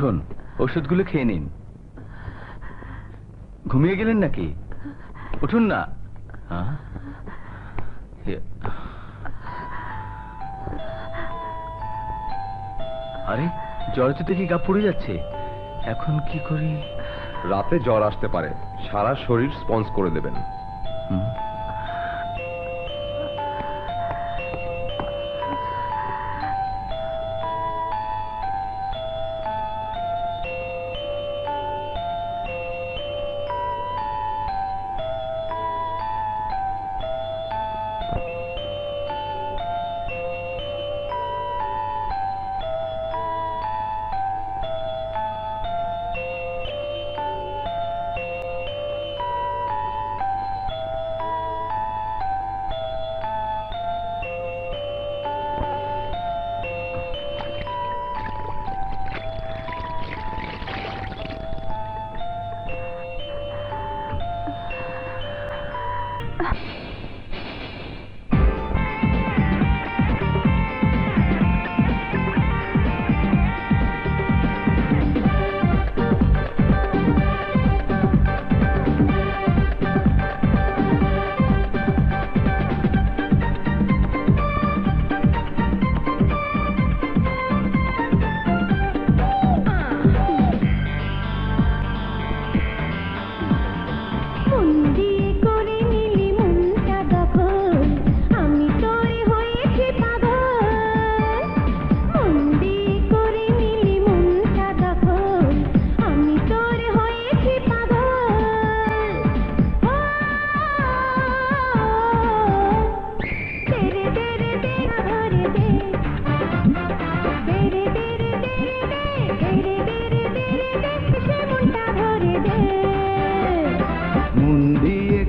উঠুন, ওষুধগুলো খেয়ে নিন। ঘুমিয়ে গেলেন নাকি? উঠুন না। আরে জ্বরে তো কি গা পুড়ে যাচ্ছে, এখন কি করি? রাতে জ্বর আসতে পারে, সারা শরীর স্পঞ্জ করে দেবেন।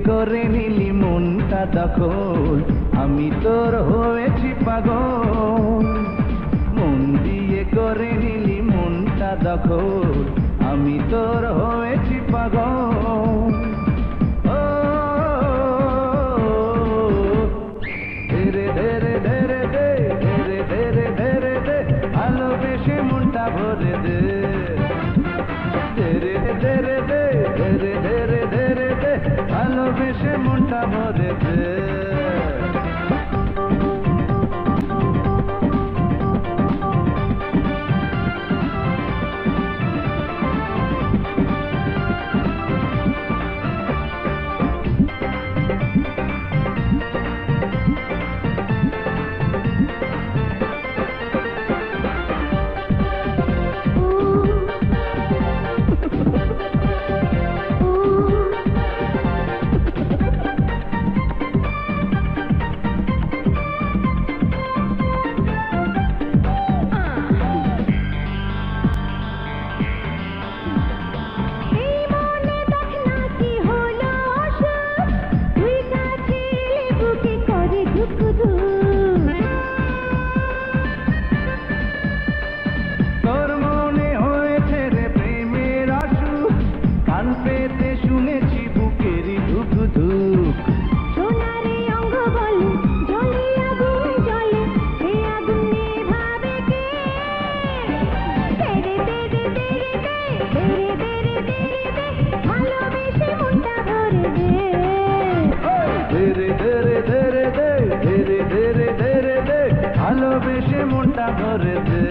করে নিলি মনটা দখল, আমি তোর হয়েছি পাগল। মন দিয়ে করে নিলি মনটা দখল, আমি তোর হয়েছি পাগল। ও ধীরে ধীরে ধীরে দে, ধীরে ধীরে ধীরে দে, ভালোবেসে মনটা ভরে দে। ধীরে ধীরে দে, ধীরে ধীরে ধীরে দে, ভালোবেসে মনটা ভরে দে। তোর মনে হয়েছে রে প্রেমের আসুক, কান পেতে শুনেছি বুকেরই ধুক ধুক। সোনারে অঙ্গ বলে জলে আগুন জ্বলে, সে আগুন নেভাবে কে? তেরে তেরে তেরে দে, তেরে তেরে তেরে দে, ভালোবেসে মনটা ভরে দে। ধীরে ধীরে ধীরে দে, ধীরে ধীরে ধীরে দে, ভালোবেসে মনটা ভরে দে।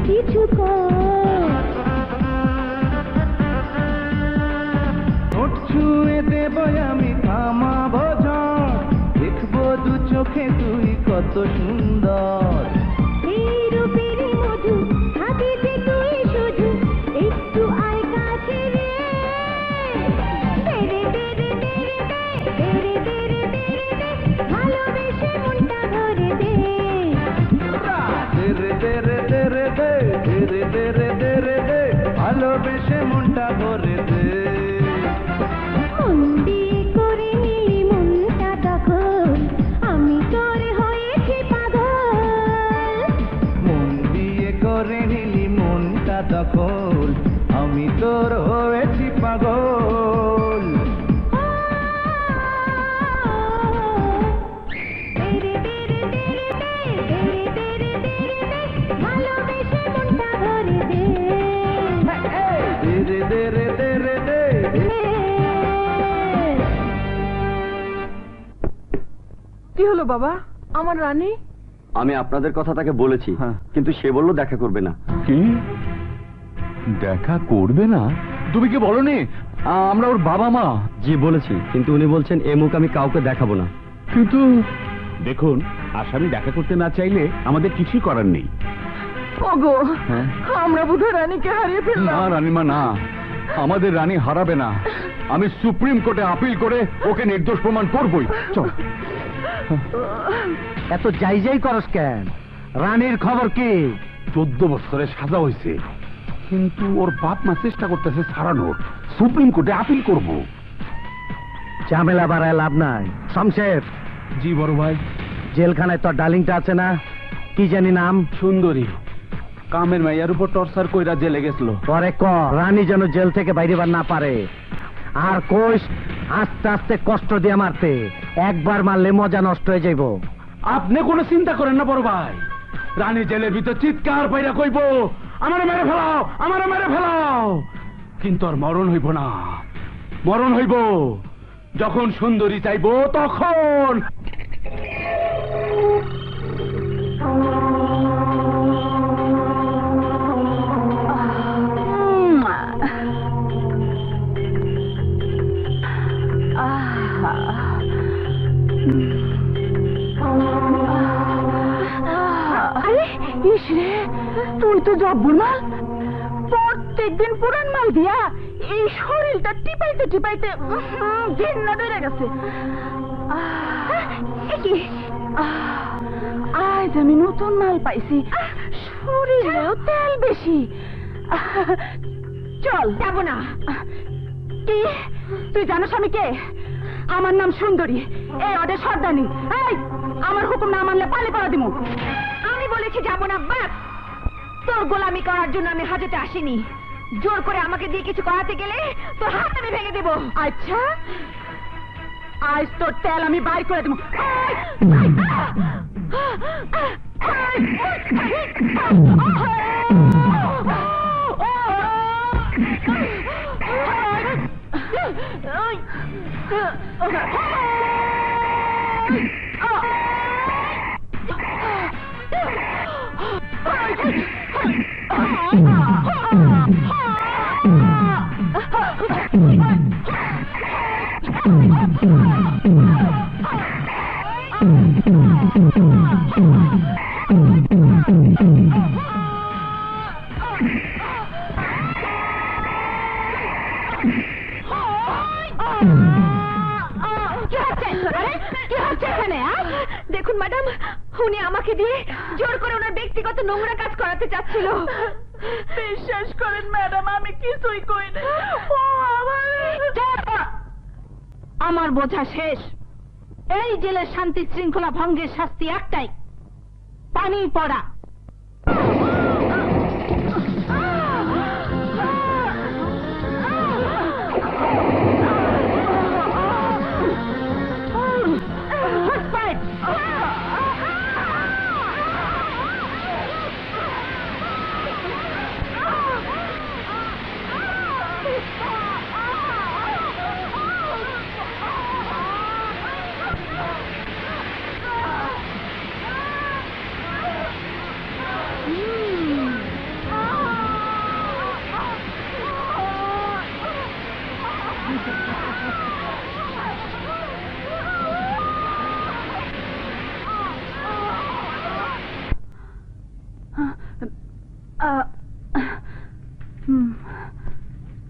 কিছু ঠোঁট ছুঁয়ে দেব আমি থামাবো জন, চোখে তুই কত সুন্দর। এই রূপের মধু হাতিতে তুই শুধু একটু আয় কাছে রে তেরে তেরে তেরে তেরে তেরে তেরে ভালোবেসে মনটা ভরে দে তেরে তেরে তেরে দে তেরে তেরে তেরে দে ভালোবেসে মনটা ভরে দে। মন দিয়ে করে নিলি মনটা তখন আমি তোর হয়েছি পাগল। মন দিয়ে করে নিলি মনটা দখল, আমি তোর হয়েছি পাগল। তেরে তেরে তেরে তেরে তেরে তেরে ভালোবেসে মনটা ভরে দে তেরে তেরে তেরে দে। কি হলো বাবা, আমার রানী? আমি আপনাদের কথা তাকে বলেছি, কিন্তু সে বলল দেখা করবে না। কি দেখা করবে না? তুমি কি বলনি আমরা ওর বাবা মা? জি বলেছি, কিন্তু উনি বলছেন এ মুখ আমি কাউকে দেখাবো না। কিন্তু দেখুন, আসামি দেখা করতে না চাইলে আমাদের কিছুই করার নেই। ওগো, হ্যাঁ? আমরা বোধহয় রানীকে হারিয়ে না ফেললাম। রানীমা না, আমাদের রানী হারাবে না। আমি সুপ্রিম কোর্টে আপিল করে ওকে নির্দোষ প্রমাণ করবই। চল। এত যাই যাই করস কেন? রানীর খবর কি? 14 বছরের সাজা হয়েছে, কিন্তু ওর বাপ মা চেষ্টা করতেছে ছাড়ানোর। সুপ্রিম কোর্টে আপিল করব। ঝামেলা বাড়ায় লাভ নাই। শমশের, জি বড় ভাই। জেলখানায় তোর ডার্লিংটা আছে না? কি জানি নাম? সুন্দরী কামের মাইয়ার উপর টর্চার কইরা জেলে গেছিল। পরে ক রানী যেন জেল থেকে বাইরেবার না পারে। আর কোষ আস্তে আস্তে কষ্ট দিয়ে মারতে, একবার মারলে মজা নষ্ট হয়ে যাইব। আপনি কোনো চিন্তা করেন না বড় ভাই, রানী জেলের ভিতর চিৎকার পাইরা কইব, আমারে মেরে ফেলাও, আমারে মেরে ফেলাও। কিন্তু আর মরণ হইব না, মরণ হইব যখন সুন্দরী চাইব তখন। আরে ইস রে, তুই তো জব্বর মাল। প্রত্যেকদিন পুরান মাল দিয়া এই শরীরটা টিপাইতে টিপাইতে ঘৃণা ধরে গেছে। কি আজ আমি নতুন মাল পাইছি, শরীরেও তেল বেশি। চল। যাব না। কি তুই জানোস আমি কে? আমার নাম সুন্দরী, এই অডে সর্দানি। এই আমার হুকুম না মানলে পালে পড়া দিমু। আমি বলেছি যাব না, বাস। তোর গোলামি করার জন্য আমি হাজতে আসিনি। জোর করে আমাকে দিয়ে কিছু করাতে গেলে তোর হাত আমি ভেঙে দেব। আচ্ছা, আজ তোর তেল আমি বাইর করে দেবো। দেখুন ম্যাডাম, উনি আমাকে দিয়ে জোর করে ওনার ব্যক্তিগত নোংরা কাজ করাতে চাচ্ছিল। বিশ্বাস করেন ম্যাডাম, আমি কিছুই করি না। আমার বোঝা শেষ। এই জেলের শান্তি শৃঙ্খলা ভঙ্গের শাস্তি একটাই, পানি পড়া।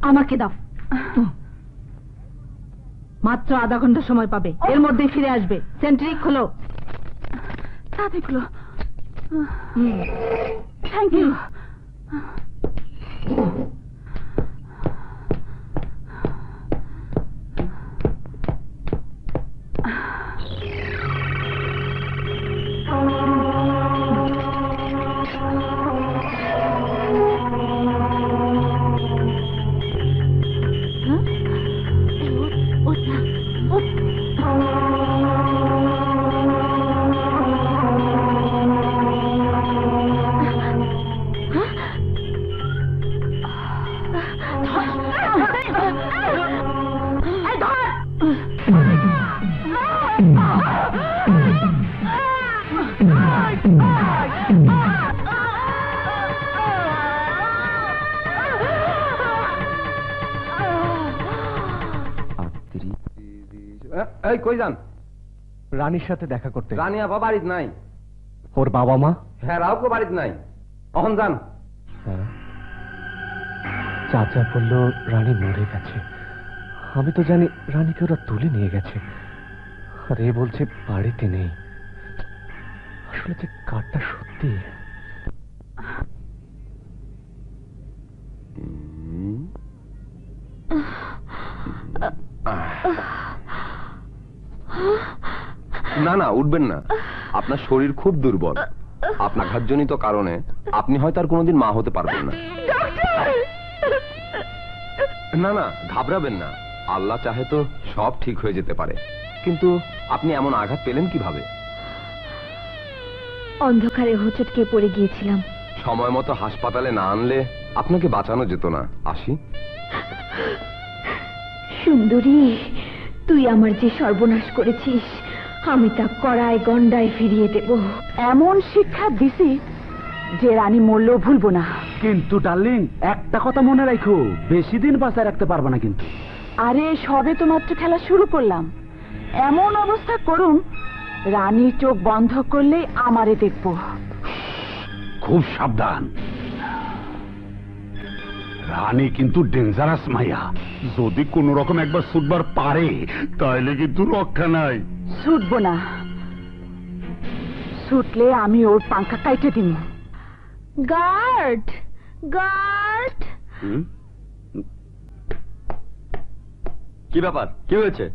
আমাকে দাও। মাত্র আধা ঘন্টা সময় পাবে, এর মধ্যেই ফিরে আসবে। সেন্ট্রি খোলো। তাড়াতাড়ি খোলো। Thank you. এই কই যান? রানীর সাথে দেখা করতে। রানী আপা বাড়িতে নাই। ওর বাবা মা? হ্যাঁ, রাউকে বাড়িতে নাই। অহন যান। চাচা বলল রানী মরে গেছে। আমি তো জানি রানীকে ওরা তুলে নিয়ে গেছে, আর এ বলছে বাড়িতে নেই। আসলে যে কারটা সত্যি। না না, উঠবেন না। আপনার শরীর খুব দুর্বল। আপনার আঘাতজনিত কারণে আপনি হয়তো আর কোনোদিন মা হতে পারবেন না। না না, ঘাবড়াবেন না। আল্লাহ চাহে তো সব ঠিক হয়ে যেতে পারে। কিন্তু আপনি এমন আঘাত পেলেন কিভাবে? অন্ধকারে হোঁচটকে পড়ে গিয়েছিলাম। সময় মতো হাসপাতালে না আনলে আপনাকে বাঁচানো যেত না। আসি। সুন্দরী, তুই আমার যে সর্বনাশ করেছিস, আমি তা কড়ায় গন্ডায় ফিরিয়ে দেব। এমন শিক্ষা দিছি যে রানী মরলেও ভুলবো না। কিন্তু ডার্লিং, একটা কথা মনে রাখো, বেশি দিন বাঁচায় রাখতে পারবে না কিন্তু। আরে সবে তো মাত্র খেলা শুরু করলাম। এমন অবস্থা করুন, রানীর চোখ বন্ধ করলেই আমারে দেখবো। খুব সাবধান। রানী কিন্তু ডেঞ্জারাস মাইয়া। যদি কোন রকম একবার ছুটবার পারে তাহলে কিন্তু রক্ষা নাই। ছুটবো না, ছুটলে আমি ওর পাঙ্খা কাইটে দিব। Guard, guard. কি ব্যাপার? কি হয়েছে?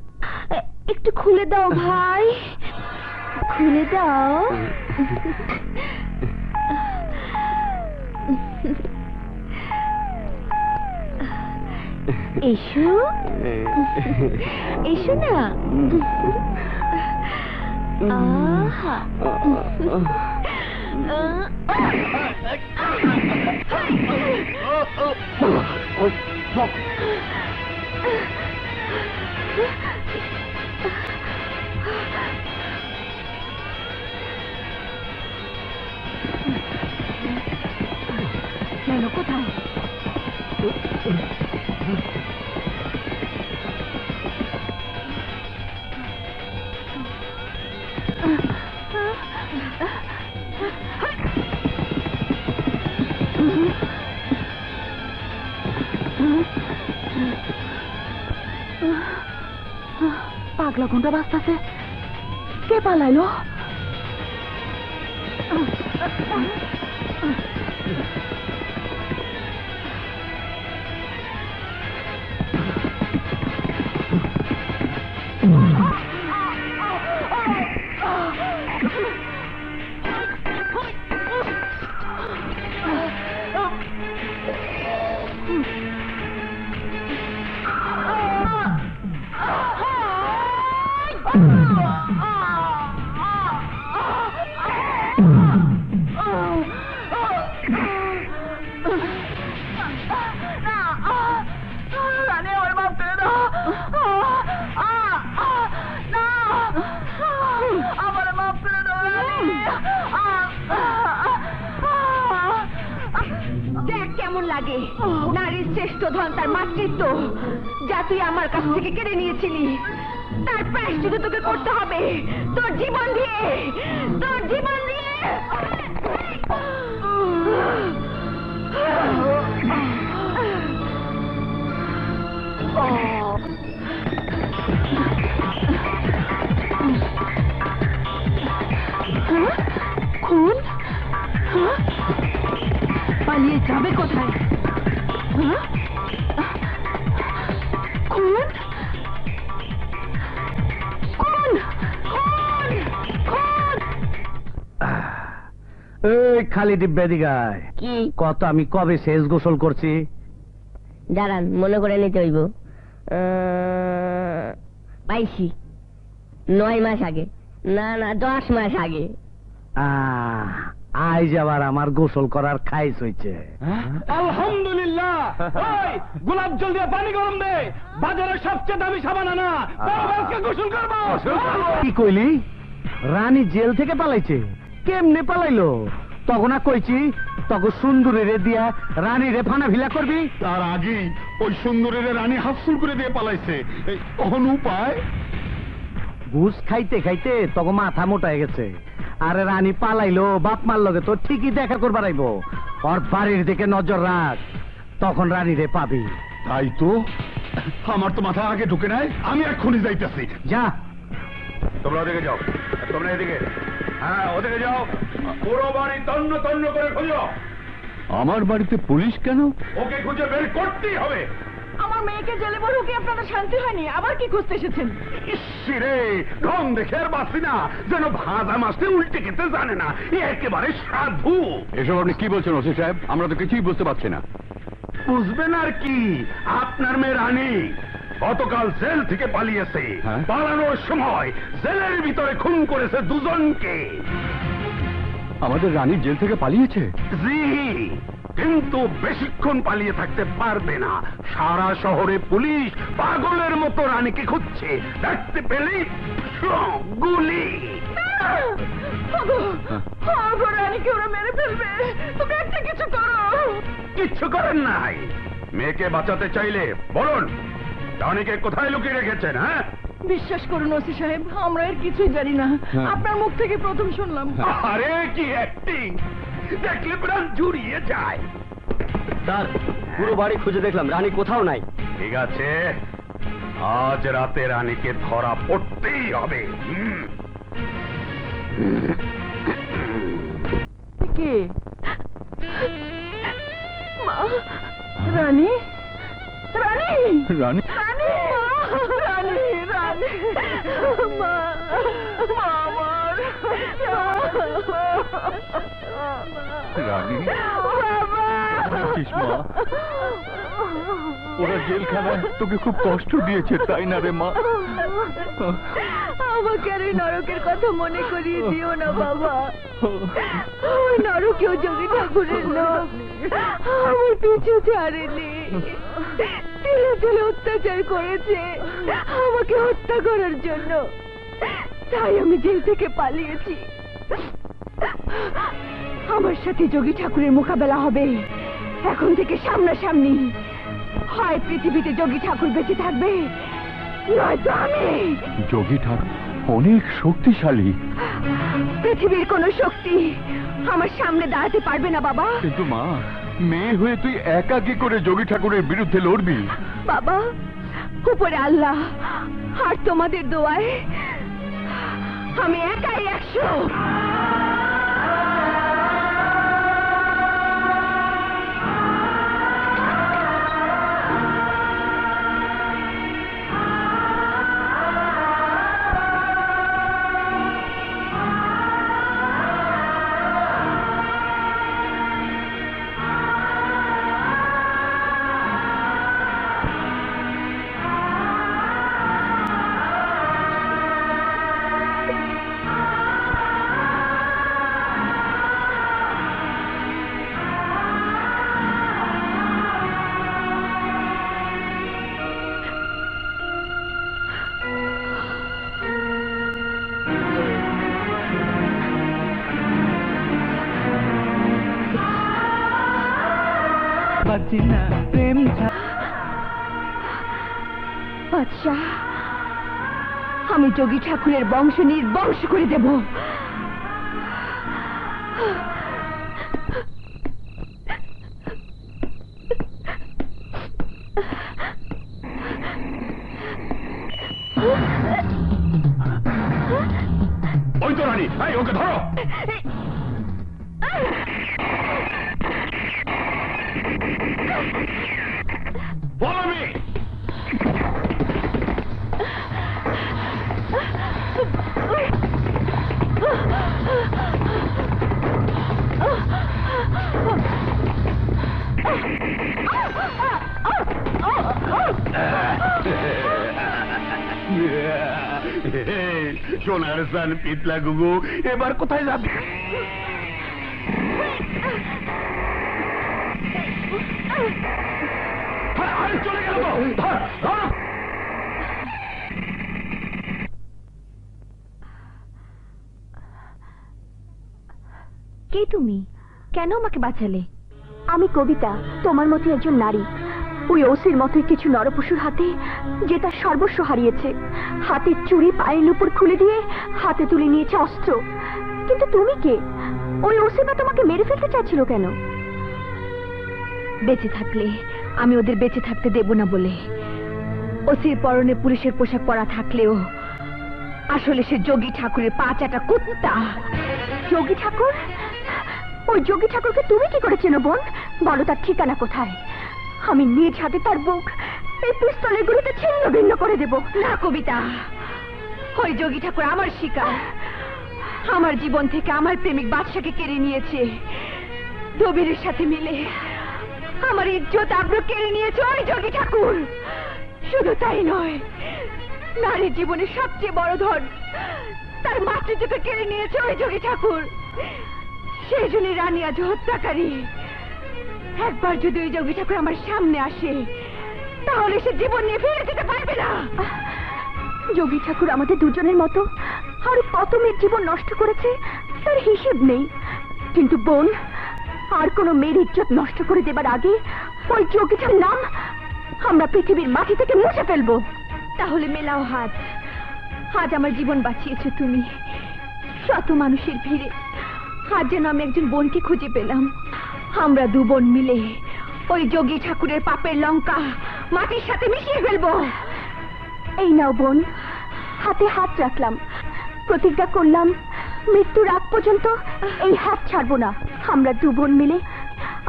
একটু খুলে দাও ভাই, খুলে দাও। এসো, এসো না। আহা। কেন, কোথায়? পাগলা ঘন্টা বাজতেছে। কে পালাইলো? লাগে নারীর শ্রেষ্ঠ ধন তার মাতৃত্ব, যা তুই আমার কাছ থেকে কেড়ে নিয়েছিলি। তার প্রায়শ্চিত্ত তোকে করতে হবে, তোর জীবন দিয়ে, তোর জীবন দিয়ে। কোথায়? হ্যাঁ? খুন? খুন! খুন! খুন! এই খালি ডিব্বে দিগায় কি কত আমি কবে শেষ গোসল করছি? দাঁড়ান, মনে করে নিতে হইব। পাইছি, 9 মাস আগে। না না, 10 মাস আগে। আজ আবার আমার গোসল করার খাইস হইছে। আলহামদুলিল্লাহ। ওই গোলাপ জল দিয়ে পানি গরম দে, বাজারের সবচেয়ে দামি সাবান আনা, আজকে গোসল করবো। কি কইলি? রানী জেল থেকে পালাইছে? কেমনে পালাইলো? তখন আর কইছি তখন সুন্দরী রে দিয়া রানী রে ফানা ভিলা করবি। তার আগে ওই সুন্দরীরে রানী হাসুল করে দিয়ে পালাইছে। এই তখন উপায়? ঘুষ খাইতে খাইতে তখন মাথা মোটা হয়ে গেছে। আরে রানী পালাইলো, বাপ মার লগে তো ঠিকই দেখা করবার আইব। ওর বাড়ির দিকে নজর রাখ, তখন রানী রে পাবি। তাই তো, আমার তো মাথা আগে ঢুকে নাই। আমি এক্ষুনি যাইতেছি। যা। তোমরা ওদিকে যাও, তোমরা এদিকে। হ্যাঁ, ওদিকে যাও, পুরো বাড়ি তন্ন তন্ন করে খুঁজো। আমার বাড়িতে পুলিশ কেন? ওকে খুঁজে বের করতেই হবে। আমার মেয়েকে জেলে বড় কি আপনাদের শান্তি হয়নি? আবার কি খুঁজতে এসেছেন? ইসরে ঢং দেখে আর বাঁচি না, যেন ভাজা মাছটা উল্টে খেতে জানে না। এ একেবারে সাধু। এসব আপনি কি বলছেন ওসি সাহেব? আমরা তো কিছুই বুঝতে পারছি না। বুঝবেন আর কি, আপনার মেয়ে রানী গতকাল জেল থেকে পালিয়েছে। হ্যাঁ? পালানোর সময় জেলের ভিতরে খুন করেছে 2 জনকে। আমাদের রানী জেল থেকে পালিয়েছে? জি, কিন্তু বেশিক্ষণ পালিয়ে থাকতে পারবে না। সারা শহরে পুলিশ পাগলের মতো রানীকে খুঁজছে। দেখতে পেলেই গুলি। রানীকে ওরা মেরে ফেলবে, তুমি একটা কিছু করো। কিচ্ছু করেন নাই। মেয়েকে বাঁচাতে চাইলে বলুন, রানীকে কোথায় লুকিয়ে রেখেছেন? হ্যাঁ, বিশ্বাস করুন ওসি সাহেব, আমরা এর কিছুই জানি না। আপনার মুখ থেকে প্রথম শুনলাম। আরে কি অ্যাক্টিং, দেখলে প্রাণ জুড়িয়ে যায়। স্যার, পুরো বাড়ি খুঁজে দেখলাম, রানী কোথাও নাই। ঠিক আছে, আজ রাতে রানীকে ধরা পড়তেই হবে। কে? মা, রানী, রানী, রানী? রানী, রানী, রানী, মা, মা আমার। রানী? বাবা। মা, ওরা জেলখানায় তোকে খুব কষ্ট দিয়েছে, তাই না রে মা? আমাকে আর এই নরকের কথা মনে করিয়ে দিও না বাবা। ওই নরকেও যোগী ঠাকুরের লোক আমার পিছু ছাড়েনি, তিলে তিলে অত্যাচার করেছে আমাকে হত্যা করার জন্য। তাই আমি জেল থেকে পালিয়েছি। আমার সাথে যোগী ঠাকুরের মোকাবেলা হবে এখন থেকে সামনাসামনি। হয় পৃথিবীতে যোগী ঠাকুর বেঁচে থাকবে, নয়তো আমি। যোগী ঠাকুর অনেক শক্তিশালী। পৃথিবীর কোনো শক্তি আমার সামনে দাঁড়াতে পারবে না বাবা। কিন্তু মা, মেয়ে হয়ে তুই একা কি করে যোগী ঠাকুরের বিরুদ্ধে লড়বি? বাবা, উপরে আল্লাহ আর তোমাদের দোয়ায় আমি একাই 100। বাদশা, আমি যোগী ঠাকুরের বংশ নির্বংশ করে দেব। ওই তো রানী, এই ওকে ধরো। সোনার সান পিতলা গুগু, এবার কোথায় যাবে? চলে গেল তো। ধর, ধর। কে তুমি? কেন আমাকে বাঁচালে? আমি কবিতা, তোমার মতো একজন নারী। ওই ওসির মতোই কিছু নরপশুর হাতে যে তার সর্বস্ব হারিয়েছে। হাতের চুড়ি পায়ের উপর খুলে দিয়ে হাতে তুলে নিয়েছে অস্ত্র। কিন্তু তুমি কে? ওই ওসিবা তোমাকে মেরে ফেলতে চাইছিল কেন? বেঁচে থাকলে আমি ওদের বেঁচে থাকতে দেব না বলে। ওসির পরনে পুলিশের পোশাক পরা থাকলেও আসলে সে যোগী ঠাকুরের পা চাটা কুত্তা। যোগী ঠাকুর? ওই যোগী ঠাকুরকে তুমি কি করে চেনো বোন? বলো তার ঠিকানা কোথায়? আমি নিজ হাতে তার বুক এই পিস্তলের গুলিতে ছিন্ন ভিন্ন করে দেব। না কবিতা, ওই যোগী ঠাকুর আমার শিকার। আমার জীবন থেকে আমার প্রেমিক বাদশাকে কেড়ে নিয়েছে। দবিরের সাথে মিলে আমার ইজ্জত আব্রু কেড়ে নিয়েছে ওই যোগী ঠাকুর। শুধু তাই নয়, নারীর জীবনের সবচেয়ে বড় ধন তার মাতৃত্বকে কেড়ে নিয়েছে ওই যোগী ঠাকুর। সেই জন্য রানী আজ হত্যাকারী। একবার যদি ওই যোগী ঠাকুর আমার সামনে আসে তাহলে সে জীবন নিয়ে ফিরে যেতে পারবে না। যোগী ঠাকুর আমাদের দুজনের মতো আর কত মেয়ের জীবন নষ্ট করেছে তার হিসেব নেই। কিন্তু বোন, আর কোনো মেয়ের ইজ্জত নষ্ট করে দেবার আগে ওই যোগী ঠাকুরের নাম আমরা পৃথিবীর মাটি থেকে মুছে ফেলবো। তাহলে মেলাও হাত। আজ আমার জীবন বাঁচিয়েছো তুমি। শত মানুষের ভিড়ে আজ যেন আমি একজন বোনকে খুঁজে পেলাম। আমরা দু বোন মিলে ওই যোগী ঠাকুরের পাপের লঙ্কা মাটির সাথে মিশিয়ে ফেলবো। এই নাও বোন, হাতে হাত রাখলাম, প্রতিজ্ঞা করলাম মৃত্যুর আগ পর্যন্ত এই হাত ছাড়বো না। আমরা দু বোন মিলে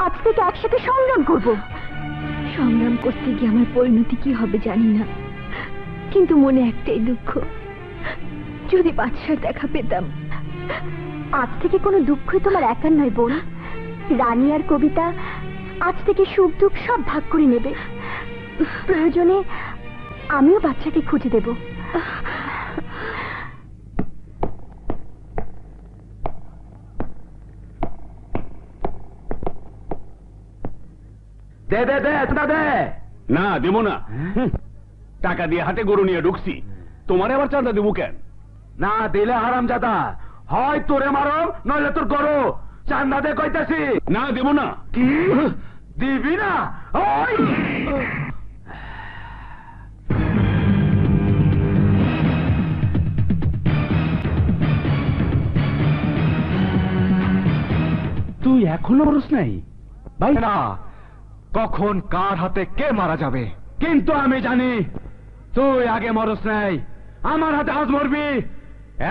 আজ থেকে একসাথে সংগ্রাম করব। সংগ্রাম করতে গিয়ে আমার পরিণতি কি হবে জানি না, কিন্তু মনে একটাই দুঃখ, যদি বাদশার দেখা পেতাম। আজ থেকে কোনো দুঃখই তোমার একার নয় বোন। রানী আর কবিতা আজ থেকে সুখ দুঃখ সব ভাগ করে নেবে। প্রয়োজনে আমিও বাচ্চাকে খুঁজে দেব। দে দে দে, এটা দে। না, দেব না। টাকা দিয়ে হাতে গরু নিয়ে ঢুকছি, তোমার আবার চাঁদা দেবো কেন? না দিলে হারামজাদা, হয় তোরে মারম নইলে তোর গরু। চান্দা দে কইতাছি। না, দেব না। কি দিবি না? ওই তুই এখনো মরস নাই ভাই? না, কখন কার হাতে কে মারা যাবে, কিন্তু আমি জানি তুই আগে মরস নাই। আমার হাতে আজ মরবি।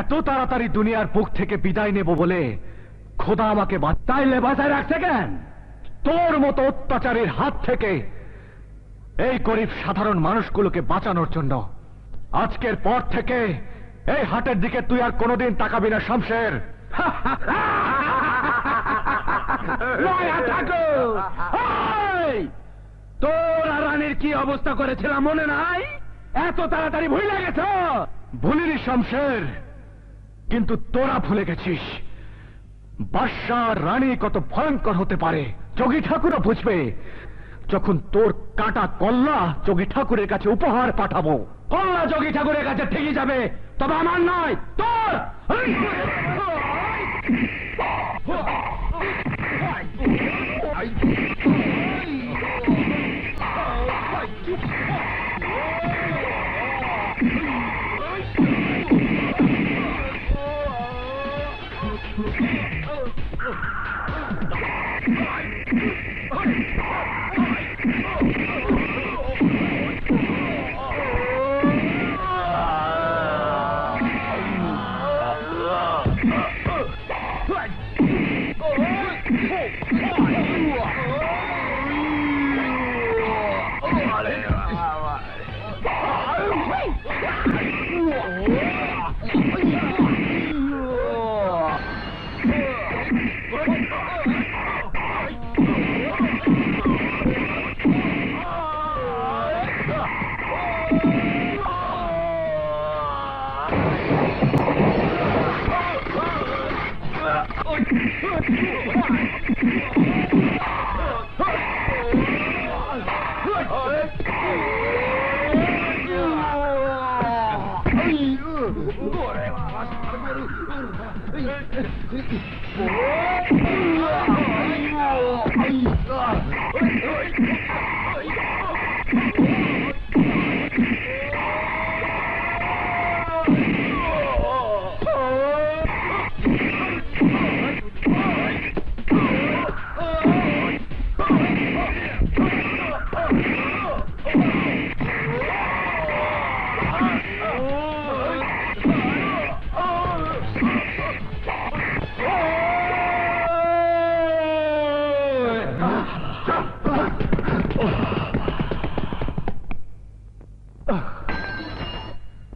এত তাড়াতাড়ি দুনিয়ার বুক থেকে বিদায় নেব বলে খোদা আমাকে তাইলে বাঁচায় রাখছে কেন? তোর মতো অত্যাচারের হাত থেকে এই গরিব সাধারণ মানুষগুলোকে বাঁচানোর জন্য। আজকের পর থেকে এই হাটের দিকে তুই আর কোনোদিন তাকাবি না শামশের। তোর আর রানীর কি অবস্থা করেছিলাম মনে নাই? এত তাড়াতাড়ি ভুলে গেছ? ভুলিনি শামশের, কিন্তু তোরা ভুলে গেছিস বাদশাহ রানী কত ভয়ঙ্কর হতে পারে। যোগী ঠাকুরও বুঝবে যখন তোর কাটা কল্লা যোগী ঠাকুরের কাছে উপহার পাঠাবো। কল্লা যোগী ঠাকুরের কাছে ঠিকই যাবে, তবে আমার নয়, তোর।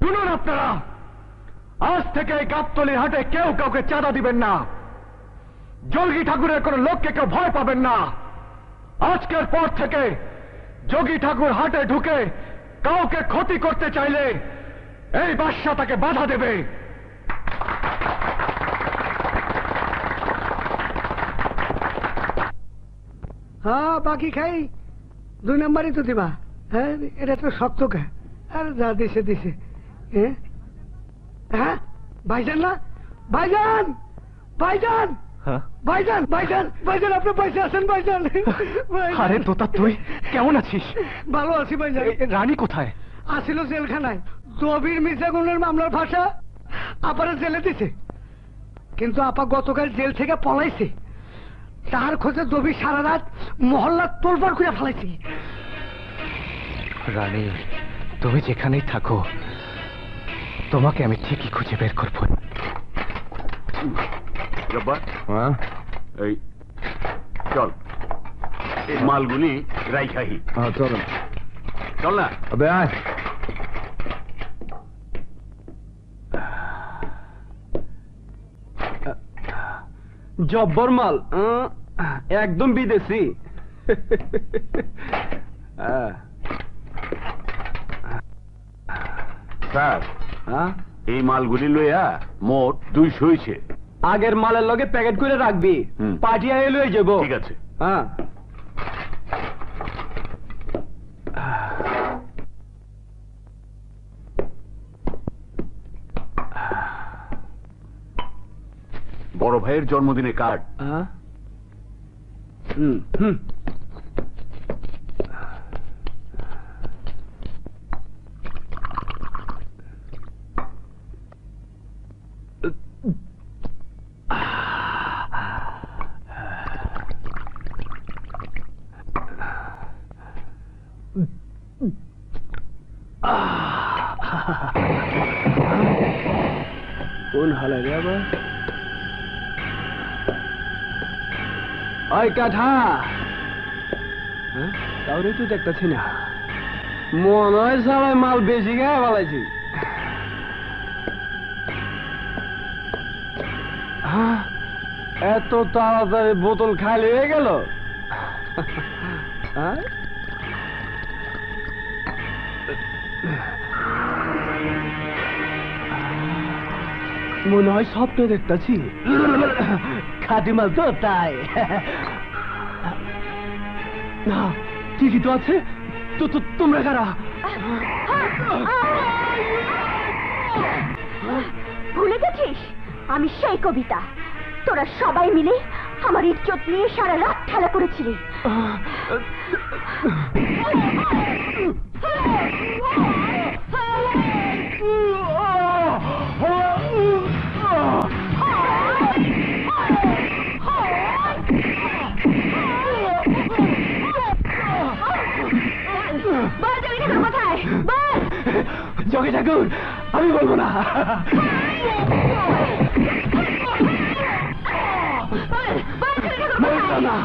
শুনুন আপনারা, আজ থেকে এই গাবতলী হাটে কেউ কাউকে চাঁদা দিবেন না। যোগী ঠাকুরের কোন লোককে কেউ ভয় পাবেন না। আজকের পর থেকে যোগী ঠাকুর হাটে ঢুকে কাউকে ক্ষতি করতে চাইলে এই বাদশা তাকে বাধা দেবে। হ্যাঁ বাকি খাই 2 নম্বরই তো দিবা। হ্যাঁ এটা তো শক্ত কা। আর যা দিছে দিছে। হ্যাঁ হ্যাঁ ভাইজান না, ভাইজান ভাইজান ভাইজান ভাইজান ভাইজান আপনি পয়সা আছেন ভাইজান? আরে তোতা, তুই কেমন আছিস? ভালো আছি ভাইজান। রানী কোথায়? আসিল জেলখানায়। দবির মির্জাগুনের মামলার ভাষা আপারে জেলে দিছে, কিন্তু আপা গতকাল জেল থেকে পলাইছে। তার খোঁজে দবি সারা রাত মহল্লা তোলপাড় করে ফেলাইছে। রানী, তুমি যেখানেই থাকো তোমাকে আমি ঠিকই খুঁজে বের করবো। জব্বার, হ্যাঁ এই চল, এই মালগুলি রাইখাহি। হ্যাঁ চলেন। চল না। আবে আয়। জব্বর মাল, একদম বিদেশি। স্যার, এই মালগুলি লইয়া মোট 200 হয়েছে। আগের মালের লগে প্যাকেট করে রাখবি, পাঠিয়ে লয়ে যাবো। ঠিক আছে। হ্যাঁ, বড় ভাইয়ের জন্মদিনে কার্ড। হুম হুম। কোন হালে রে আবার? ওই কাঠা, কাউরে তো দেখতেছি না। মনে হয় সবাই মাল বেশি গায়ে বলাইছি। এত তাড়াতাড়ি বোতল খালি হয়ে গেল? মনে হয় স্বপ্ন দেখতেছি। খাঁটি মাল তো, তাই না? ঠিকই তো আছে। তো তোমরা কারা? ভুলে গেছিস আমি সেই কবিতা? তোরা সবাই মিলে আমার ইজ্জত নিয়ে সারা রাত খেলা করেছিলি। কোথায় বল? যোগী ঠাকুর, আমি বলবো না। না,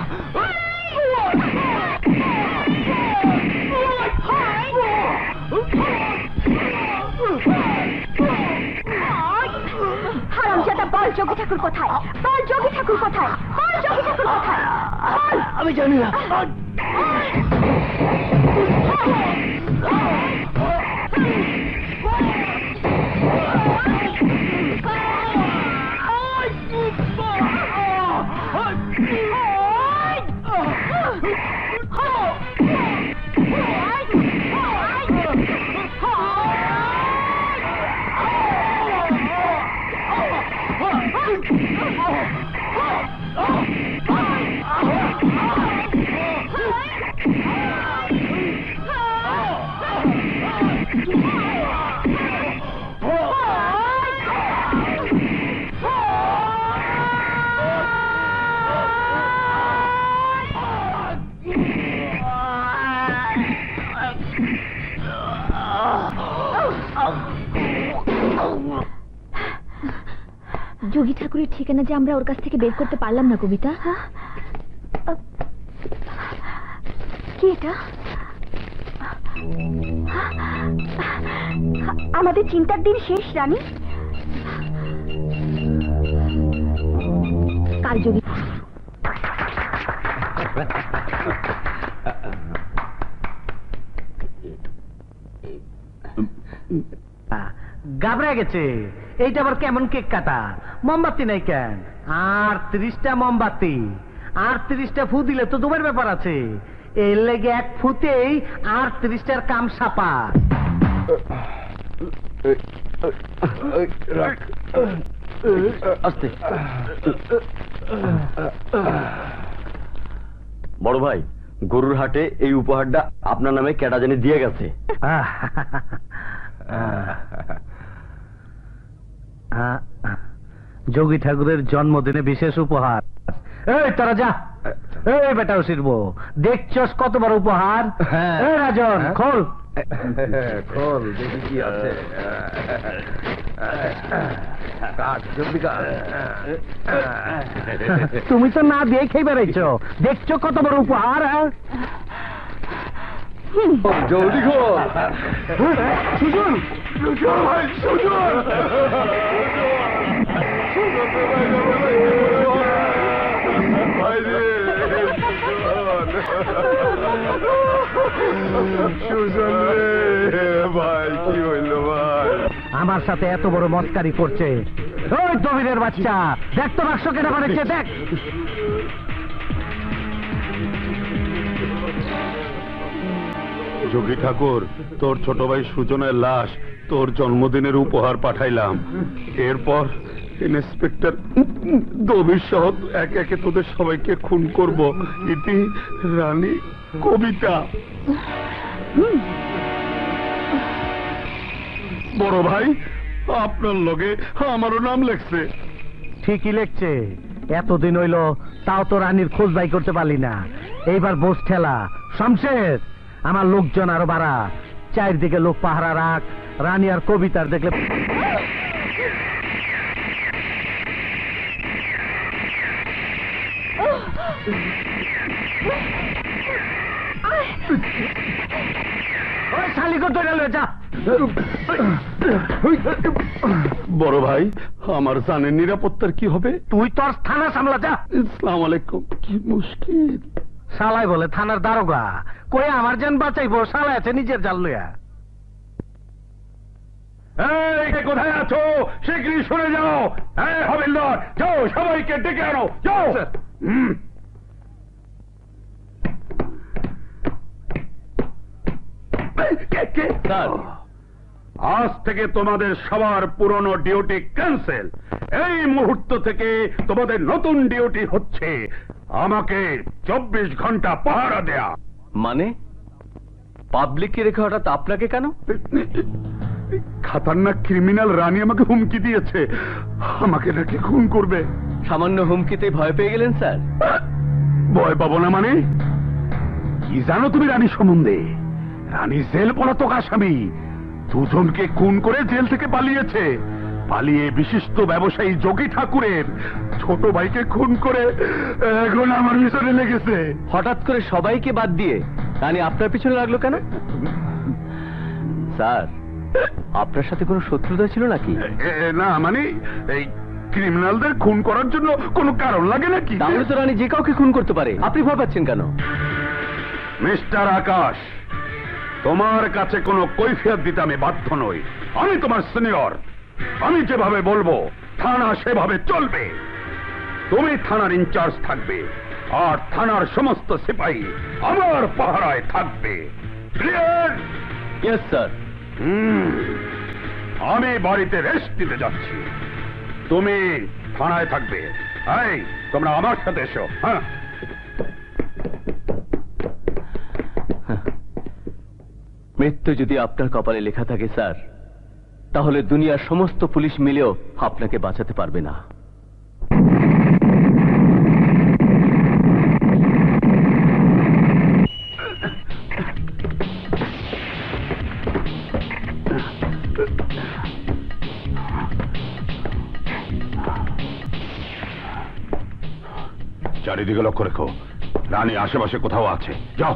হারামজাদা, বল যোগী ঠাকুর কোথায়? বল যোগী ঠাকুর কোথায়? বল যোগী ঠাকুর কোথায়? আমি জানি না। যোগী ঠাকুরের ঠিকানা যে আমরা ওর কাছ থেকে বের করতে পারলাম না কবিতা। কি এটা? আমাদের চিন্তার দিন শেষ রানী। কাল যোগী ঘাবড়ে গেছে। এইটা আবার কেমন কেক কাটা? মোমবাতি নাই কেন? আর 30টা মোমবাতি, আর 30টা ফু দিলে তো দুবার ব্যাপার আছে। এর লেগে এক ফুতেই আর 30টার কাম সাপা। আস্তে। বড় ভাই, গরুর হাটে এই উপহারটা আপনার নামে কেডা জানি দিয়ে গেছে। যোগী ঠাকুরের জন্মদিনে বিশেষ উপহার। এই তোরা যা। এই বেটাও শিরবো, দেখছস কত বড় উপহার। এই রাজন, খোল খোল দেখি কি আছে। তুমি তো না দেখেই বেড়াইছো, দেখছো কত বড় উপহার। জলদি খোল। সুজন, সুজন ভাই, সুজন। ভাই রে, সুজন রে, ভাই কি হইল ভাই? আমার সাথে এত বড় মস্কারি করছে। ওই দবিরের বাচ্চা, দেখ তো বাক্স কেনা বানাচ্ছে, দেখ। যোগী ঠাকুর, তোর ছোট ভাই সুজনের লাশ তোর জন্মদিনের উপহার পাঠাইলাম। এরপর ইন্সপেক্টর দবির সহ একে একে তোদের সবাইকে খুন করব। ইতি রানী কবিতা। বড় ভাই, আপনার লগে আমারও নাম লেখছে। ঠিকই লেখছে। এতদিন হইল তাও তো রানীর খোঁজ বাই করতে পারলি না। এইবার বোস ঠেলা শমশের, আমার লোকজন আরো বাড়া, চারদিকে লোক পাহারা রাখ। রানী আর কবিতার দেখলে বড় ভাই, আমার জানের নিরাপত্তার কি হবে? তুই তোর থানা সামলা যা। আসসালামু আলাইকুম। কি মুশকিল। শালাই বলে থানার দারোগা, কই আমার জান বাঁচাইবো, শালা আছে নিজের জাল লইয়া। এই কে কোথায় আছো? শীঘ্রই সরে যাও। এই হাবিলদার, যাও সবাইকে ডেকে আনো, যাও। স্যার, আজ থেকে তোমাদের সবার পুরনো ডিউটি ক্যান্সেল। এই মুহূর্ত থেকে তোমাদের নতুন ডিউটি হচ্ছে আমাকে 24 ঘন্টা পাহারা দেয়া। মানে পাবলিককে রেখে হঠাৎ আপনাকে কেন? খাতারনাক ক্রিমিনাল রানী আমাকে হুমকি দিয়েছে, আমাকে নাকি খুন করবে। সামান্য হুমকিতে ভয় পেয়ে গেলেন স্যার? ভয় পাবো না মানে? কি জানো তুমি রানী সম্বন্ধে? রানী জেল পলাতক আসামি, দুজনকে খুন করে জেল থেকে পালিয়েছে। পালিয়ে বিশিষ্ট ব্যবসায়ী যোগী ঠাকুরের ছোট ভাইকে খুন করে এখন আমার পিছনে লেগেছে। হঠাৎ করে সবাইকে বাদ দিয়ে রানী আপনার পিছনে লাগলো কেন? স্যার, আপনার সাথে কোনো শত্রুতা ছিল নাকি? না মানে এই ক্রিমিনালদের খুন করার জন্য কোনো কারণ লাগে নাকি? তাহলে তো রানী যে কাউকে খুন করতে পারে, আপনি ভয় পাচ্ছেন কেন? মিস্টার আকাশ, তোমার কাছে কোনো কৈফিয়ত দিতে আমি বাধ্য নই। আমি তোমার সিনিয়র, আমি যেভাবে বলবো থানা সেভাবে চলবে। তুমি থানার ইনচার্জ থাকবে, আর থানার সমস্ত সিপাহী আমার পাহারায় থাকবে। ক্লিয়ার? Yes sir. আমি বাড়িতে রেস্ট দিতে যাচ্ছি, তুমি থানায় থাকবে। এই তোমরা আমার সাথে এসো। হ্যাঁ, মৃত্যু যদি আপনার কপালে লেখা থাকে স্যার, তাহলে দুনিয়ার সমস্ত পুলিশ মিলেও আপনাকে বাঁচাতে পারবে না। চারিদিকে লক্ষ্য রেখো, রানী আশেপাশে কোথাও আছে। যাও।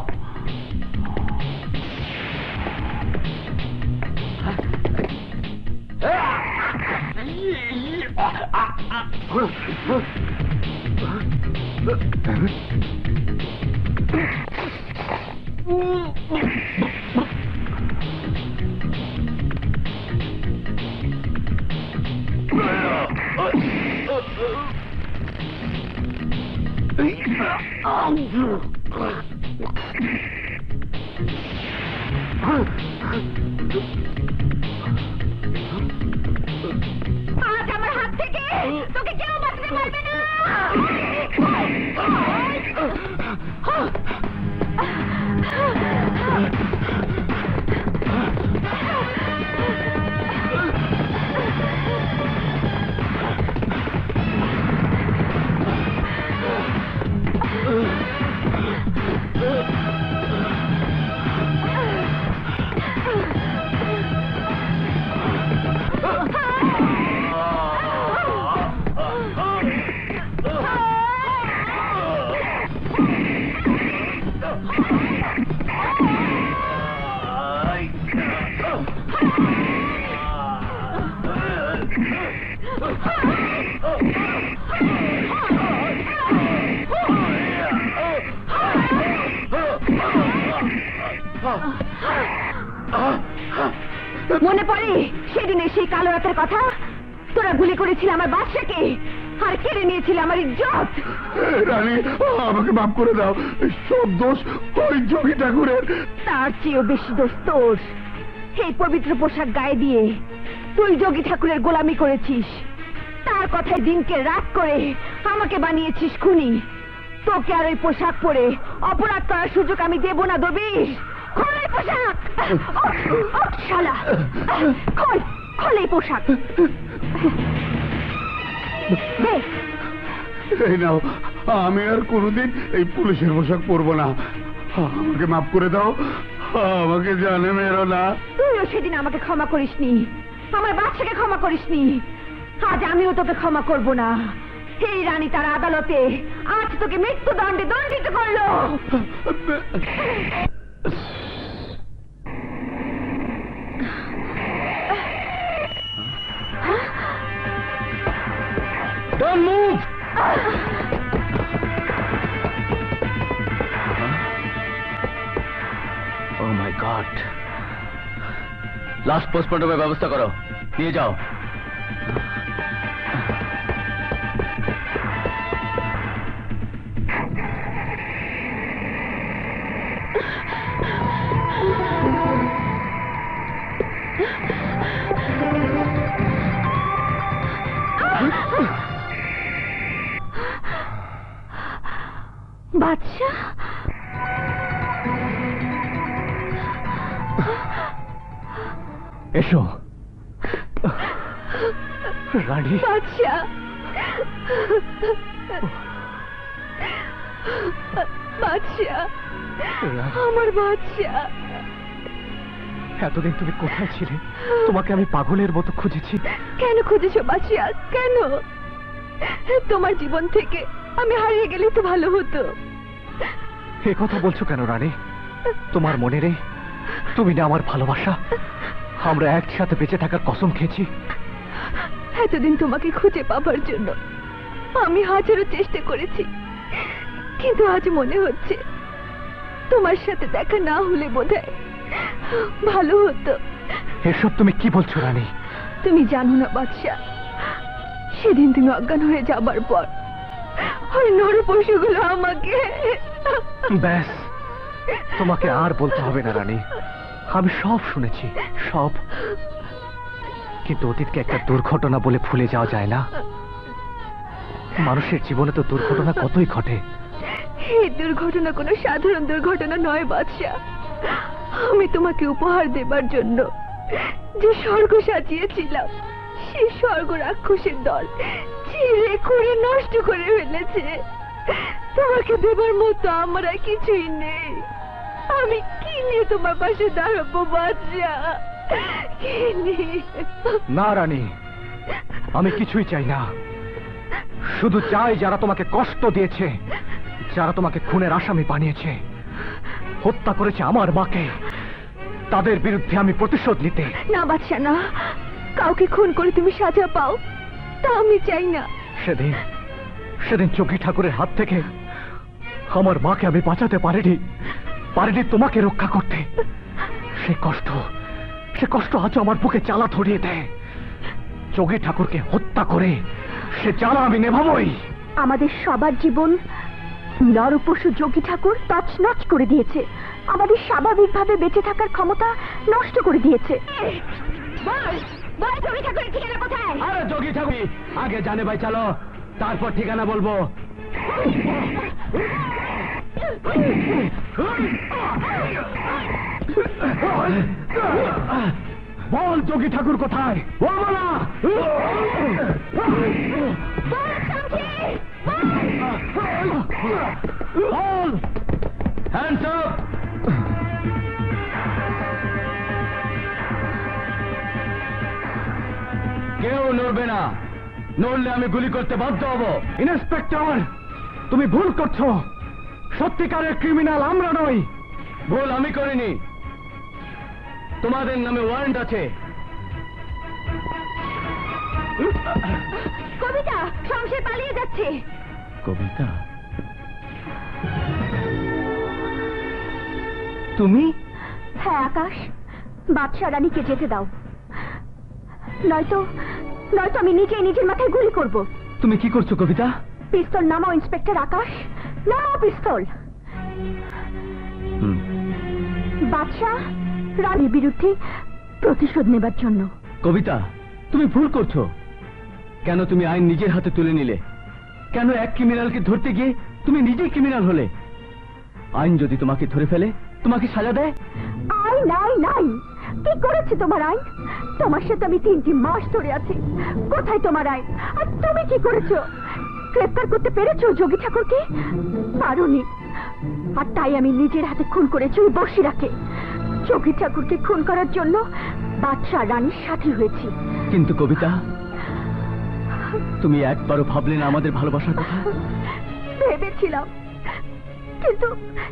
আজ আমার হাত থেকে তোকে কেউ বাঁচাতে পারবে না। মনে পড়ে সেদিনের সেই কালো রাতের কথা? তোরা গুলি করেছিল আমার বাদশাকে আর কেড়ে নিয়েছিল আমার ইজ্জত। রানী, আমাকে মাফ করে দাও। সব দোষ ওই যোগী ঠাকুরের। তার চেয়েও বেশি দোষ তোর। এই পবিত্র পোশাক গায়ে দিয়ে তুই যোগী ঠাকুরের গোলামি করেছিস। তার কথায় দিনকে রাত করে আমাকে বানিয়েছিস খুনি। তোকে আর ওই পোশাক পরে অপরাধ করার সুযোগ আমি দেব না দবিশ। খোল এই পোশাক। ওঠ শালা, খোল খোল এই পোশাক। দে। এই নাও, আমি আর কোনোদিন এই পুলিশের পোশাক পরবো না। আমাকে মাফ করে দাও, আমাকে জানে মেরো না। তুইও সেদিন আমাকে ক্ষমা করিসনি, আমার বাচ্চাকে ক্ষমা করিসনি। আজ আমিও তোকে ক্ষমা করব না। এই রানী তার আদালতে আজ তোকে মৃত্যুদণ্ডে দণ্ডিত করলো। Don't move! Oh my God! Last পোস্টমর্টমের ব্যবস্থা করো, নিয়ে যাও। বাদশা, এসো। রানী, বাদশা, বাদশা, আমার বাদশা। এতদিন তুমি কোথায় ছিলে? তোমাকে আমি পাগলের মতো খুঁজেছি। কেন খুঁজেছো বাদশা? কেন? তোমার জীবন থেকে আমি হারিয়ে গেলে তো ভালো হতো। এ কথা বলছো কেন রানী? তোমার মনে নেই তুমি না আমার ভালোবাসা? আমরা একসাথে বেঁচে থাকার কসম খেয়েছি। এতদিন তোমাকে খুঁজে পাবার জন্য আমি হাজারো চেষ্টা করেছি, কিন্তু আজ মনে হচ্ছে তোমার সাথে দেখা না হলে বোধহয় ভালো হতো। এসব তুমি কি বলছো রানী? তুমি জানো না বাদশা, সেদিন তুমি অজ্ঞান হয়ে যাবার পর ওই নরপশুগুলো আমাকে... ব্যাস, তোমাকে আর বলতে হবে না রানী। আমি সব শুনেছি, সব। কিন্তু অতীতকে একটা দুর্ঘটনা বলে ভুলে যাওয়া যায় না। মানুষের জীবনে তো দুর্ঘটনা কতই ঘটে। এই দুর্ঘটনা কোনো সাধারণ দুর্ঘটনা নয় বাদশা। আমি তোমাকে উপহার দেবার জন্য যে স্বর্গ সাজিয়েছিলাম, সেই স্বর্গ রাক্ষসের দল চিরে করে নষ্ট করে ফেলেছে। তোমাকে দেবার মতো আমার আর কিছুই নেই। আমি কি নিয়ে তোমার পাশে দাঁড়াবো বাদশা? কি নিয়ে? না রানী, আমি কিছুই চাই না। শুধু চাই যারা তোমাকে কষ্ট দিয়েছে যারা তোমাকে খুনের আসামি বানিয়েছে, হত্যা করেছে আমার মাকে, তাদের বিরুদ্ধে আমি প্রতিশোধ নিতে। না বাদশা না, কাউকে খুন করে তুমি সাজা পাও তা আমি চাই না। সেদিন সেদিন যোগী ঠাকুরের হাত থেকে আমার মাকে আমি বাঁচাতে পারিনি তোমাকে রক্ষা করতে। সে কষ্ট আজ আমার বুকে জ্বালা ধরিয়ে দেয়। যোগী ঠাকুরকে হত্যা করে সে জ্বালা আমি নেভাবই। আমাদের সবার জীবন নরপশু যোগী ঠাকুর তছনছ করে দিয়েছে, আমাদের স্বাভাবিকভাবে বেঁচে থাকার ক্ষমতা নষ্ট করে দিয়েছে। যোগী ঠাকুরের ঠিকানা কোথায়? আরে যোগী ঠাকুর আগে জানে ভাই, চলো তারপর ঠিকানা বলবো। বল যোগী ঠাকুর কোথায়? বলবো না। বল, হ্যান্ডস আপ। কেউ নড়বে না, নড়লে আমি গুলি করতে বাধ্য হব। ইন্সপেক্টর, তুমি ভুল করছো। সত্যিকারের ক্রিমিনাল আমরা নই। ভুল আমি করিনি, তোমাদের নামে ওয়ারেন্ট আছে। কবিতা, শমশের পালিয়ে যাচ্ছে। কবিতা, তুমি? হ্যাঁ আকাশ, বাদশা রানীকে যেতে দাও, নয়তো আমি নিজের মাথায় গুলি করব। তুমি কি করছো কবিতা? পিস্তল নামাও ইন্সপেক্টর আকাশ, নামাও পিস্তল। বাদশা রানীর বিরুদ্ধে প্রতিশোধ নেবার জন্য। কবিতা, তুমি ভুল করছো। কেন তুমি আইন নিজের হাতে তুলে নিলে? কেন এক ক্রিমিনালকে ধরতে গিয়ে তুমি নিজেই ক্রিমিনাল হলে? আইন যদি তোমাকে ধরে ফেলে, তোমাকে সাজা দেয়? আইন কি করেছে তোমার আইন? তোমার সাথে আমি 3টি মাস ধরে আছি, কোথায় তোমার আইন? আর তুমি কি করেছো? গ্রেফতার করতে পেরেছো যোগী ঠাকুরকে? পারোনি। আর তাই আমি নিজের হাতে খুন করেছি ওই বসিরাকে। যোগী ঠাকুরকে খুন করার জন্য বাদশা রানীর সাথী হয়েছি। কিন্তু কবিতা, তুমি একবারও ভাবলে না আমাদের ভালোবাসার কথা? ভেবেছিলাম,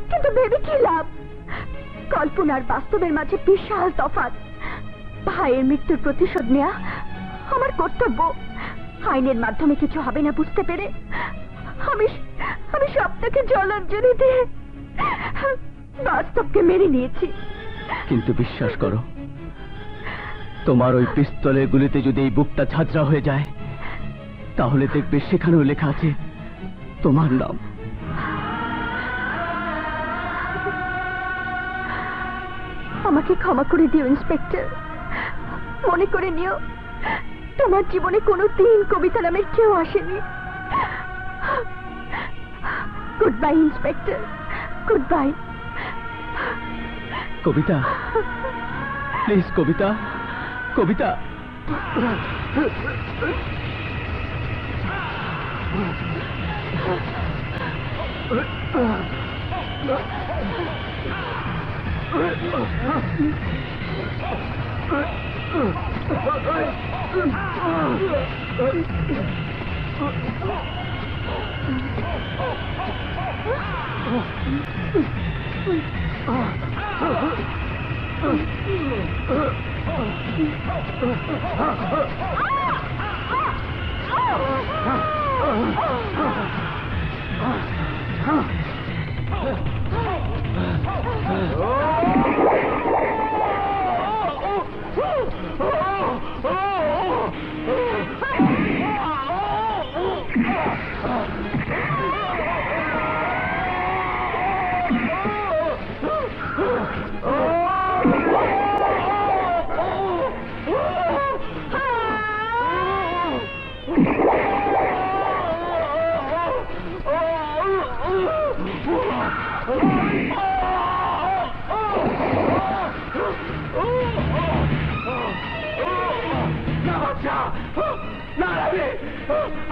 কিন্তু ভেবে কি লাভ? কল্পনার বাস্তবের মাঝে বিশাল তফাৎ। ভাইয়ের মৃত্যুর প্রতিশোধ নেওয়া আমার কর্তব্য। আইনের মাধ্যমে কিছু হবে না বুঝতে পেরে আমি সবটাকে জলাঞ্জলি দিয়ে বাস্তবকে মেনে নিয়েছি। কিন্তু বিশ্বাস করো, তোমার ওই পিস্তলের গুলিতে যদি এই বুকটা ঝাঁঝরা হয়ে যায়, তাহলে দেখবে সেখানেও লেখা আছে তোমার নাম। আমাকে ক্ষমা করে দিও ইন্সপেক্টর। মনে করে নিও, তোমার জীবনে কোনো দিন কবিতা নামের কেউ আসেনি। Good bye inspector, good bye. Kabita, please Kabita, Kabita.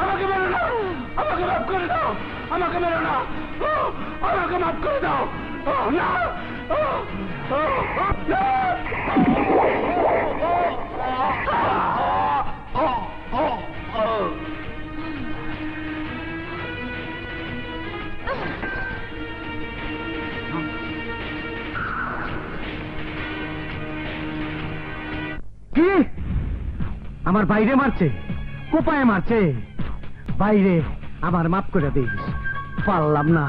আমাকে মেরো না, আমাকে মাফ করে দাও, আমাকে মেরো না, আমাকে মাফ করে দাও। না, না। কি আমার বাইরে মারছে, কোপায় মারছে? বাইরে আমার মাফ করে দিস, পারলাম না,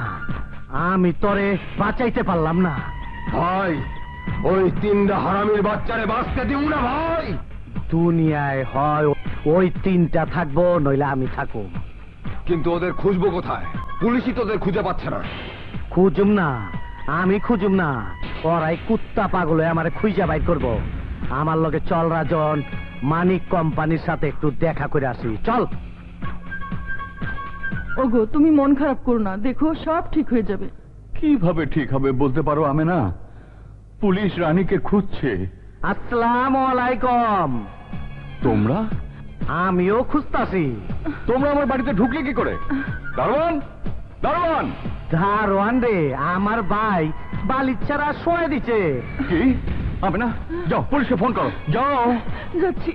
আমি তোরে বাঁচাইতে পারলাম না। ভাই ওই তিনটা হারামির বাচ্চারে বাঁচতে দিও না ভাই। দুনিয়ায় হয় ওই তিনটা থাকবো, নইলে আমি থাকবো। কিন্তু ওদের খুঁজবো কোথায়? পুলিশই তোদের খুঁজে পাচ্ছে না। খুঁজুম না, আমি খুঁজুম না, ওরাই কুত্তা পাগল হয়ে আমারে খুঁজা বাইর করবো। আমার লগে চল রাজন, মানিক কোম্পানির সাথে একটু দেখা করে আসি, চল। ওগো তুমি মন খারাপ করো না, দেখো সব ঠিক হয়ে যাবে। কিভাবে ঠিক হবে বলতে পারো আমেনা? পুলিশ রানীকে খুঁজছে। আসসালামু আলাইকুম। তোমরা? আমিও খুঁজতাছি। তোমরা আমার বাড়িতে ঢুকলে কি করে? দারোয়ান, দারোয়ান! দারোয়ান রে, আমার ভাই বালিচ্ছারা শোয়া দিছে। কি? আমেনা, যাও পুলিশে ফোন করো, যাও। যাচ্ছি।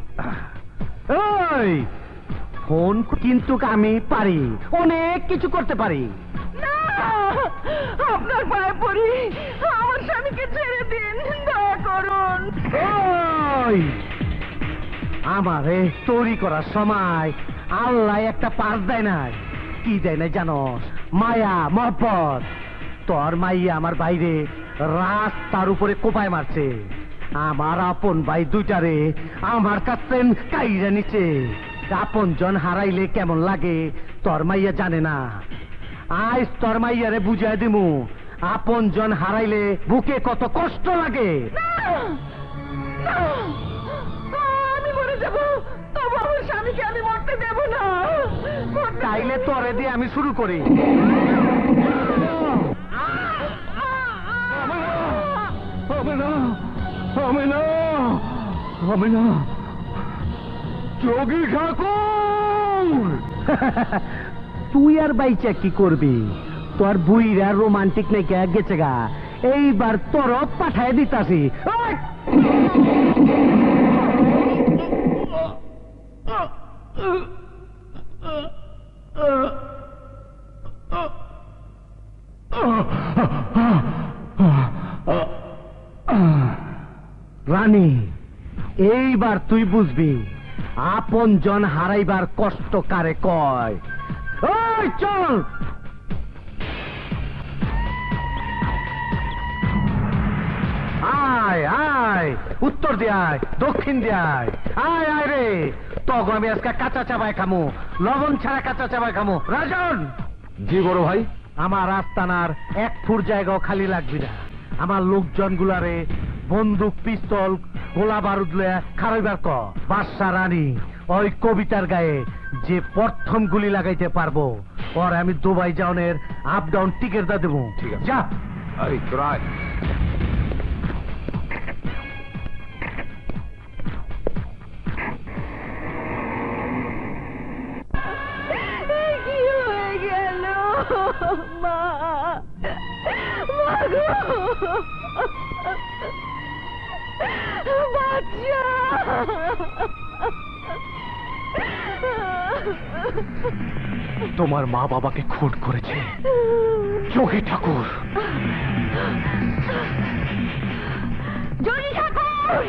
ওই ফোন কিন্তু আমি পারি, অনেক কিছু করতে পারি। না, আপনার পায়ে পড়ি, আমার স্বামীকে ছেড়ে দিন, দয়া করুন। ওই আমারে তৈরি করার সময় আল্লাহ একটা পাস দেয় নাই, কি দেয় নাই জানোস? মায়া, মহব্বত। তোর মাইয়া আমার বাইরে রাস্তার উপরে কোপায় মারছে, আমার আপন ভাই দুইটারে আমার কাছে কাইরা নিচে। আপন জন হারাইলে কেমন লাগে তোর মাইয়া জানে না। আজ তোর মাইয়ারে বুঝাই দিমু, আপন জন হারাইলে বুকে কত কষ্ট লাগে। আমি মরে যাব, তবু আমার স্বামীকে আমি মরতে দেব না। তাইলে তোরে দিয়ে আমি শুরু করি। আমেনা, আমেনা, আমেনা! যোগী ঠাকুর! তুই আর বাইচা কি করবি? তোর বুইরা রোমান্টিক নাকি গেছে গা, এইবার তোর পাঠায় দিতাছি। ওই! রানী, এইবার তুই বুঝবি আপন জন হারাইবার কষ্ট কারে কয়। ওই চল। আয় আয়, উত্তর দিয়ে আয়, দক্ষিণ দিয়ে আয়, আয় আয় রে। তখন আমি আজকে কাঁচা চাবাই খামু, লবণ ছাড়া কাঁচা চাবাই খামু। রাজন! জি বড় ভাই। আমার আস্তানার এক ফুট জায়গাও খালি লাগবি না। আমার লোকজন গুলারে বন্দুক, পিস্তল, গোলা বারুদ লয়া খারাইবার ক। বাদশা রানী ওই কবিতার গায়ে যে প্রথম গুলি লাগাইতে পারবো, ওর আমি দুবাই যাওনের আপ ডাউন টিকেট দা দেবো। ঠিক আছে। যা। এই রায় কি হয়ে গেল মা? মাগো, বাচ্চা! তোমার মা বাবাকে খুন করেছে যোগী ঠাকুর। যোগী ঠাকুর!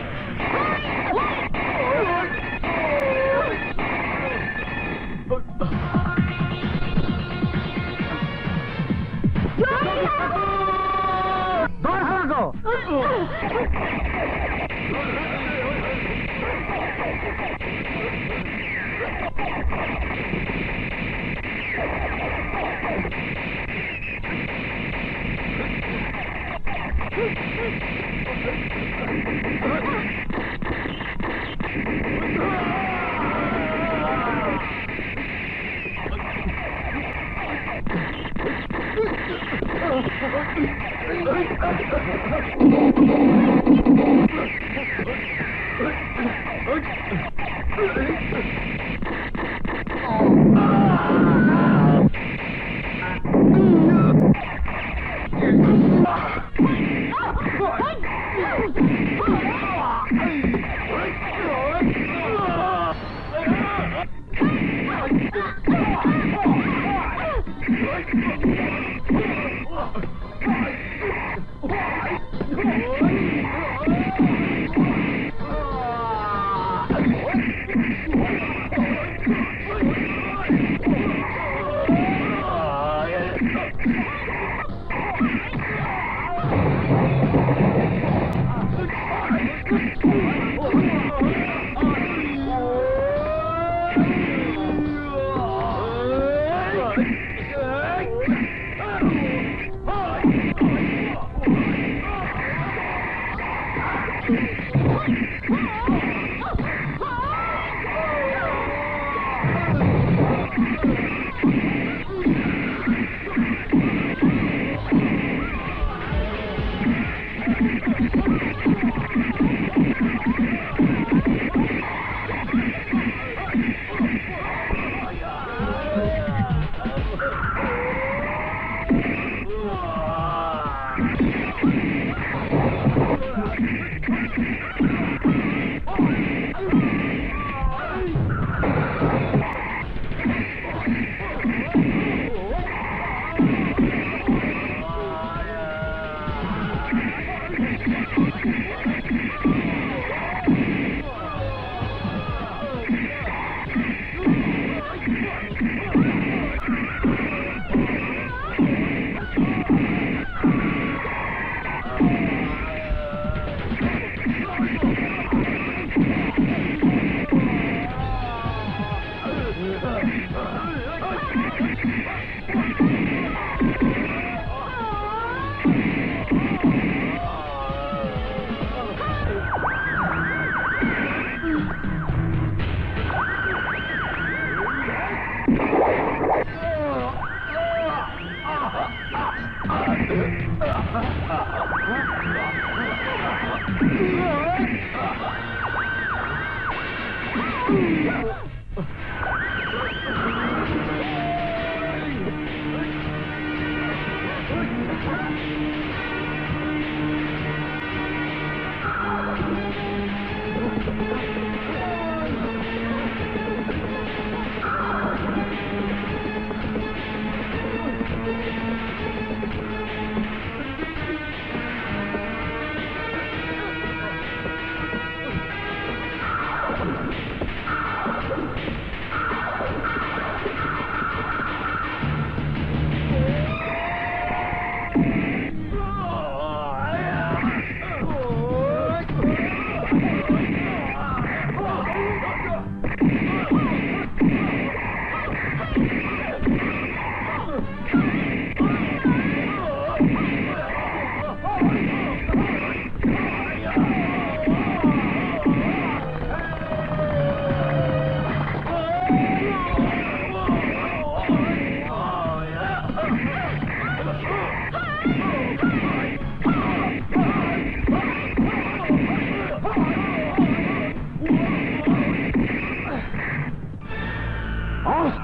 ধর হালাগো।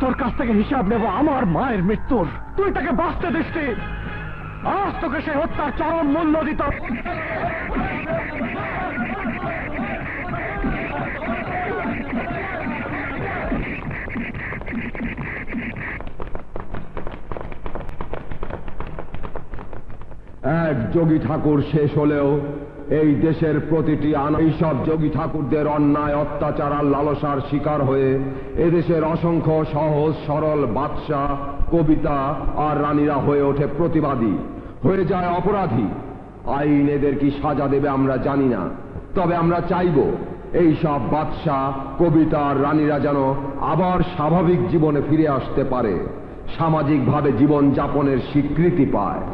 তোর কাছ থেকে হিসাব নেব আমার মায়ের মৃত্যুর। তুই তাকে বাঁচতে দিসনি, আজ তোকে সে হত্যার চরম মূল্য দিত। এক যোগী ঠাকুর শেষ হলেও এই দেশের প্রতিটি এইসব যোগী ঠাকুরদের অন্যায় অত্যাচার আর লালসার শিকার হয়ে এদেশের অসংখ্য সহজ সরল বাদশা কবিতা আর রানীরা হয়ে ওঠে প্রতিবাদী, হয়ে যায় অপরাধী। আইন এদের কি সাজা দেবে আমরা জানি না, তবে আমরা চাইব এই সব বাদশা কবিতা আর রানীরা যেন আবার স্বাভাবিক জীবনে ফিরে আসতে পারে, সামাজিকভাবে জীবন যাপনের স্বীকৃতি পায়।